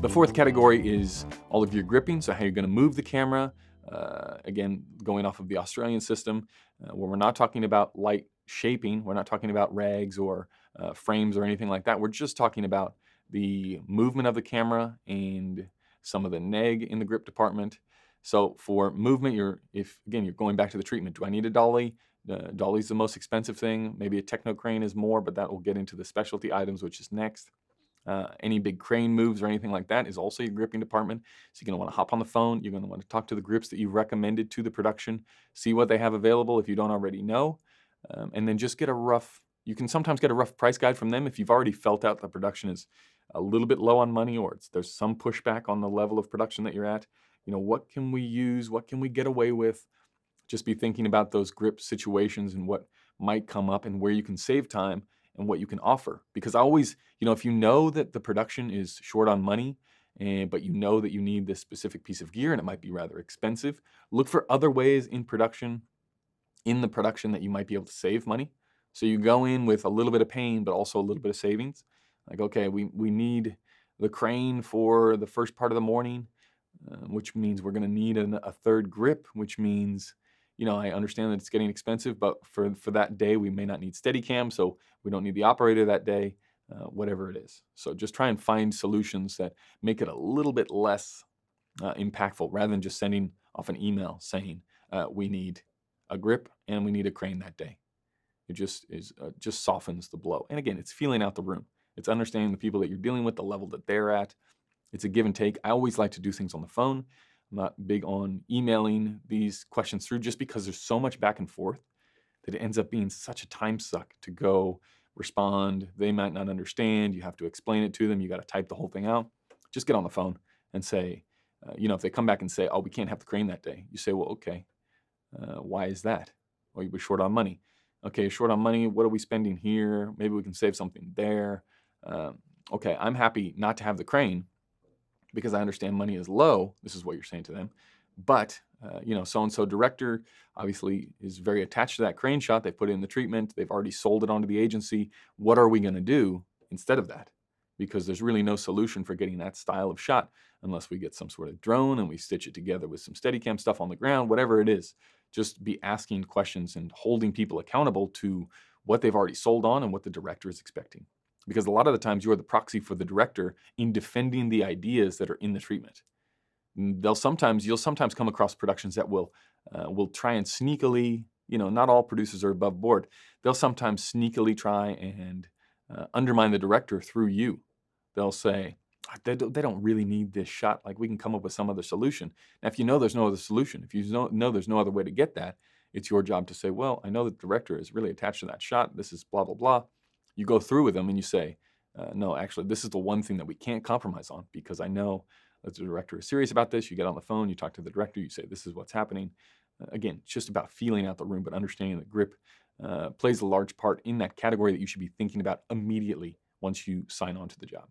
The fourth category is all of your gripping, so how you're going to move the camera. Again, going off of the Australian system, where we're not talking about light shaping, we're not talking about rags or frames or anything like that. We're just talking about the movement of the camera and some of the neg in the grip department. So for movement, if you're going back to the treatment, do I need a dolly? Dolly's the most expensive thing. Maybe a Techno crane is more, but that will get into the specialty items, which is next. Any big crane moves or anything like that is also your gripping department. So you're going to want to hop on the phone. You're going to want to talk to the grips that you've recommended to the production, see what they have available if you don't already know, and then just get you can sometimes get a rough price guide from them if you've already felt out the production is a little bit low on money, or there's some pushback on the level of production that you're at. What can we use? What can we get away with? Just be thinking about those grip situations and what might come up and where you can save time and what you can offer. Because I always, if you know that the production is short on money, but you know that you need this specific piece of gear and it might be rather expensive, look for other ways in the production that you might be able to save money. So you go in with a little bit of pain, but also a little bit of savings. Like, okay, we need the crane for the first part of the morning, which means we're going to need a third grip, which means, I understand that it's getting expensive, but for that day, we may not need Steadicam, so we don't need the operator that day, whatever it is. So just try and find solutions that make it a little bit less impactful, rather than just sending off an email saying, we need a grip and we need a crane that day. It just softens the blow. And again, it's feeling out the room. It's understanding the people that you're dealing with, the level that they're at. It's a give and take. I always like to do things on the phone. I'm not big on emailing these questions through, just because there's so much back and forth that it ends up being such a time suck to go respond. They might not understand. You have to explain it to them. You got to type the whole thing out. Just get on the phone and say, if they come back and say, oh, we can't have the crane that day, you say, well, okay, why is that? Well, you were short on money. Okay, short on money. What are we spending here? Maybe we can save something there. Okay, I'm happy not to have the crane because I understand money is low. This is what you're saying to them. But, so-and-so director obviously is very attached to that crane shot. They put it in the treatment. They've already sold it onto the agency. What are we going to do instead of that? Because there's really no solution for getting that style of shot unless we get some sort of drone and we stitch it together with some Steadicam stuff on the ground, whatever it is. Just be asking questions and holding people accountable to what they've already sold on and what the director is expecting. Because a lot of the times you are the proxy for the director in defending the ideas that are in the treatment. You'll sometimes come across productions that will try and sneakily, not all producers are above board. They'll sometimes sneakily try and undermine the director through you. They'll say, they don't really need this shot. Like, we can come up with some other solution. Now, if you know there's no other solution, if you know there's no other way to get that, it's your job to say, well, I know that the director is really attached to that shot. This is blah, blah, blah. You go through with them and you say, no, actually, this is the one thing that we can't compromise on, because I know that the director is serious about this. You get on the phone, you talk to the director, you say, this is what's happening. Again, it's just about feeling out the room, but understanding that grip plays a large part in that category that you should be thinking about immediately once you sign on to the job.